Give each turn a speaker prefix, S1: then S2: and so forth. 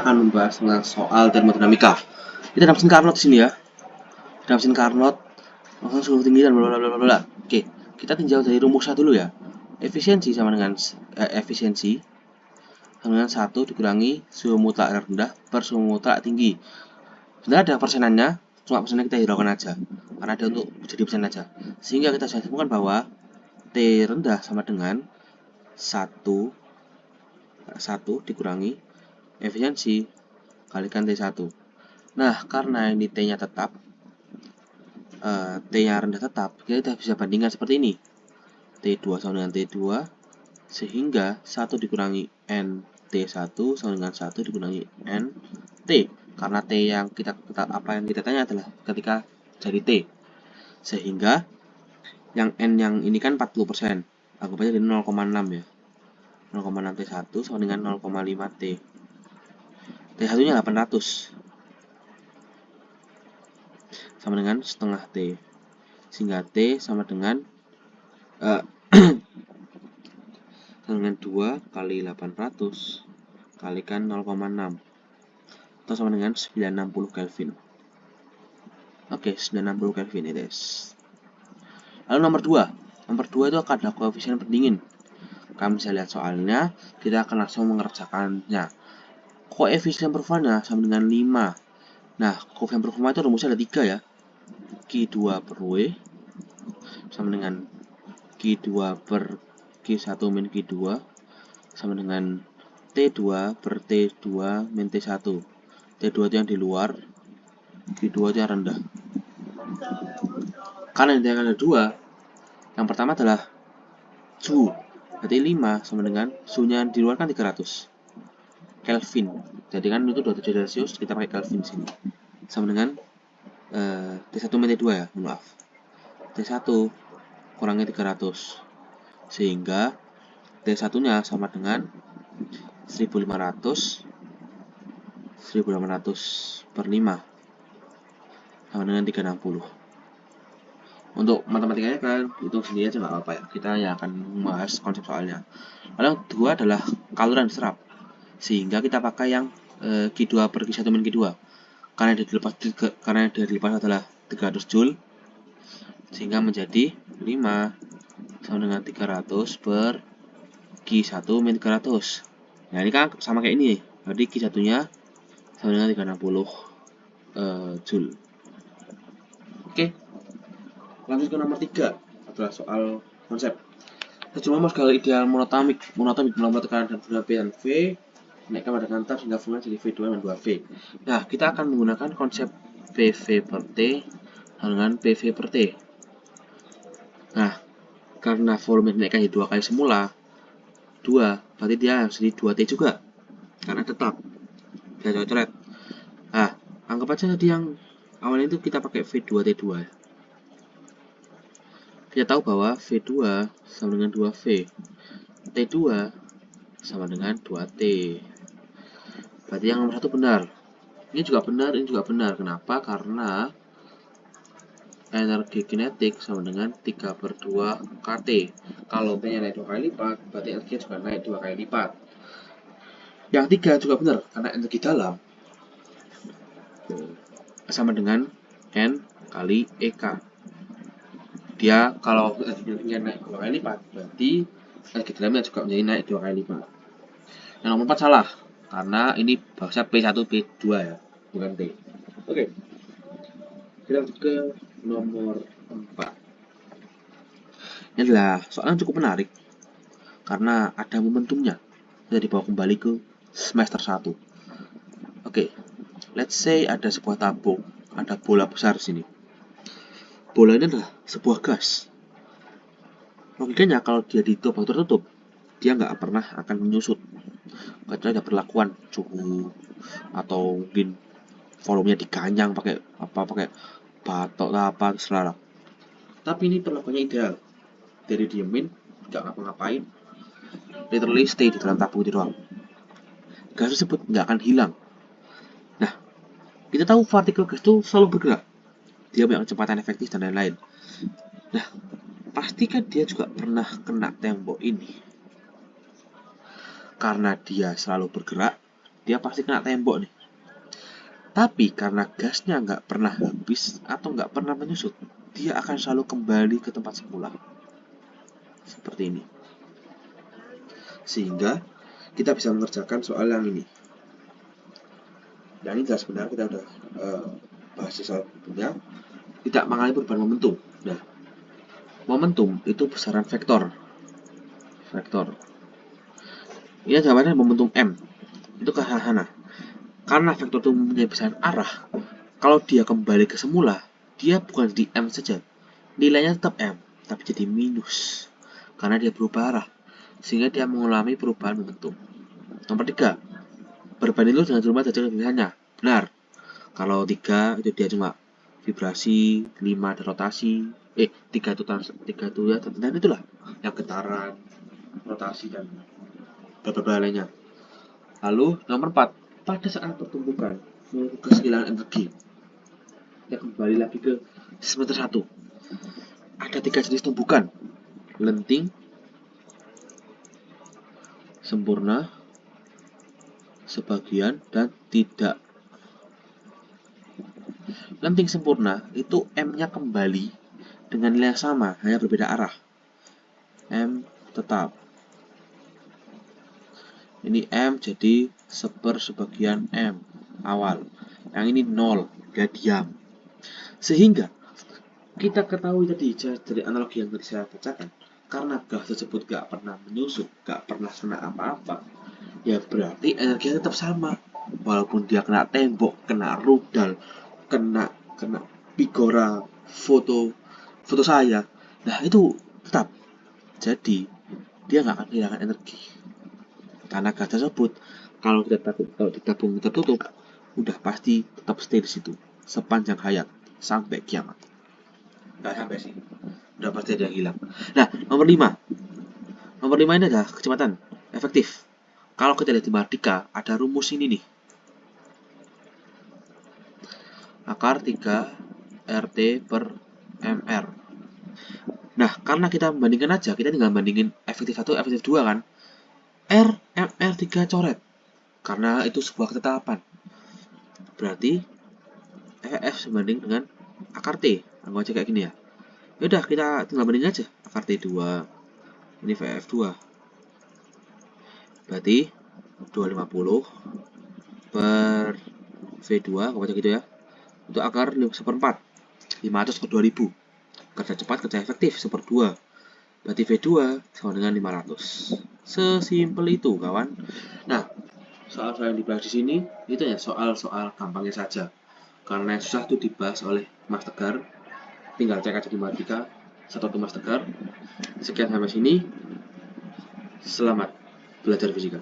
S1: kita akan membahas tentang soal termodinamika. Kita ada mesin Carnot di sini ya. Ada mesin Carnot, langsung suhu tinggi dan bla bla bla bla. Oke, kita tinjau dari rumusnya dulu ya. Efisiensi sama dengan 1 dikurangi suhu mutlak rendah per suhu mutlak tinggi. Sebenarnya ada persenannya, cuma persennya kita hiraukan aja karena ada untuk jadi persen aja. Sehingga kita bisa temukan bahwa T rendah sama dengan 1 dikurangi efisiensi kalikan T1. Nah, karena ini T-nya tetap, T-nya rendah tetap, kita bisa bandingkan seperti ini. T2 sama dengan T2, sehingga 1 dikurangi NT1 sama dengan 1 dikurangi NT. Karena T yang kita tanya adalah ketika jadi T. Sehingga yang N yang ini kan 40%. Anggap aja jadi 0,6 ya. 0,6 T1 sama dengan 0,5 T. T1-nya 800. Sama dengan setengah T. Sehingga T sama dengan sama dengan 2 kali 800 kalikan 0,6 atau sama dengan 960 Kelvin. Oke, 960 Kelvin it is. Lalu nomor 2 itu akan ada koefisien pendingin. Kami bisa lihat soalnya, kita akan langsung mengerjakannya. Koefisien performanya sama dengan 5. Nah, koefisien performa itu rumusnya ada 3 ya. Q2 per W sama dengan Q2 per Q1 min Q2 sama dengan T2 per T2 min T1. T2 itu yang di luar, Q2 itu yang rendah. Karena yang ada 2, yang pertama adalah suhu. Berarti 5 sama dengan suhunya di luar kan 300 Kelvin. Jadi kan itu 27 Celcius, kita pakai Kelvin sini. Sama dengan T1 min T2 ya, maaf. T1 kurangi 300. Sehingga T1-nya sama dengan 1500 per 5 sama dengan 360. Untuk matematikanya kan hitung sendiri aja nggak apa-apa ya. Kita yang akan membahas konsep soalnya. Lalu yang kedua adalah kalori yang diserap. Sehingga kita pakai yang Q2 per Q1 min Q2. Karena yang dilepas adalah 300 Joule. Sehingga menjadi 5 sama dengan 300 per Q1 min 300. Nah, ini kan sama kayak ini. Jadi Q1-nya sama dengan 360 Joule. Oke. Lanjut ke nomor 3 adalah soal konsep. Sejumlah skala ideal monotomik melambang tekanan dan formula P dan V naikkan pada kantor sehingga formula jadi V2 dan 2V. Nah, kita akan menggunakan konsep PV per T dengan PV per T. Nah, karena volume dinaikkan jadi 2 kali semula 2, berarti dia harus jadi 2T juga karena tetap bisa coret. Nah, anggap aja tadi yang awalnya itu kita pakai V2T2 ya. Kita tahu bahwa V2 sama dengan 2V, T2 sama dengan 2T. Berarti yang nomor 1 benar. Ini juga benar, ini juga benar. Kenapa? Karena energi kinetik sama dengan 3/2 kT. Kalau P-nya naik 2 kali lipat, berarti energi juga naik 2 kali lipat. Yang 3 juga benar, karena energi dalam sama dengan N kali EK. Dia kalau energinya naik 2 kali lipat, berarti energi dalamnya juga menjadi naik 2 kali lipat. Yang nomor 4 salah, karena ini bahasa P1, P2 ya, bukan T. Oke. Kita lanjut ke nomor 4. Ini adalah soal yang cukup menarik, karena ada momentumnya. Kita dibawa kembali ke semester 1. Oke. Let's say ada sebuah tabung, ada bola besar di sini. Bola ini adalah sebuah gas. Logikanya kalau dia ditutup atau tertutup, dia nggak pernah akan menyusut. Kecuali ada perlakuan suhu atau mungkin volumenya dikanyang pakai batok apa terserah. Tapi ini perlakuannya ideal. Dari diemin, nggak ngapa-ngapain, literally stay di dalam tabung itu doang. Gas tersebut nggak akan hilang. Nah, kita tahu partikel gas itu selalu bergerak. Dia punya kecepatan efektif dan lain-lain. Nah, pastikan dia juga pernah kena tembok ini. Karena dia selalu bergerak, dia pasti kena tembok nih. Tapi karena gasnya nggak pernah habis atau nggak pernah menyusut, dia akan selalu kembali ke tempat semula. Seperti ini. Sehingga kita bisa mengerjakan soal yang ini. Dan ini jelas benar, kita udah bahas soal punya tidak mengalami perubahan momentum. Nah, momentum itu besaran vektor. Ini jawabannya momentum M. Itu sederhana. Karena vektor itu mempunyai besaran arah, kalau dia kembali ke semula, dia bukan di M saja. Nilainya tetap M, tapi jadi minus. Karena dia berubah arah, sehingga dia mengalami perubahan momentum. Nomor 3, berbanding lurus dengan jumlah derajat kelebihannya. Benar. Kalau 3 itu dia cuma vibrasi, 5 ada rotasi. 3 itu ya, dan itulah yang getaran, rotasi dan beberapa lainnya. Lalu nomor 4, pada saat pertumbukan kehilangan energi, kita kembali lagi ke semester 1. Ada 3 jenis tumbukan: lenting, sempurna, sebagian, dan tidak. Lenting sempurna itu M-nya kembali dengan nilai yang sama, hanya berbeda arah. M tetap. Ini M jadi sebagian M awal. Yang ini 0, dia diam. Sehingga kita ketahui tadi dari analogi yang tadi saya bacakan, karena gas tersebut gak pernah menyusut, gak pernah kena apa-apa, ya berarti energinya tetap sama. Walaupun dia kena tembok, kena rudal, kena pigora, foto saya, nah itu tetap. Jadi dia nggak akan kehilangan energi. Karena gas tersebut kalau ditabung tertutup, udah pasti tetap stay di situ sepanjang hayat sampai kiamat. Nggak sampai sih, udah pasti ada yang hilang. Nah, nomor 5 ini adalah kecepatan efektif. Kalau kita lihat di matematika, ada rumus ini nih, akar 3 RT per MR. Nah, karena kita membandingkan aja, kita tinggal bandingin efektif 1, efektif 2 kan. MR 3 coret, karena itu sebuah ketetapan. Berarti F sebanding dengan akar T. Anggap aja kayak gini ya. Yaudah, kita tinggal bandingin aja. Akar T 2, ini VF 2. Berarti 250 per V2, anggap aja gitu ya. Itu akar 1/4. 500 per 2000. Kerja cepat, kerja efektif 1/2. Berarti V2 sama dengan 500. Sesimpel itu, kawan. Nah, soal-soal yang dibahas di sini itu ya soal-soal gampangnya saja. Karena yang susah itu dibahas oleh Mas Tegar. Tinggal cek aja di matematika 1 Mas Tegar. Sekian sampai sini. Selamat belajar fisika.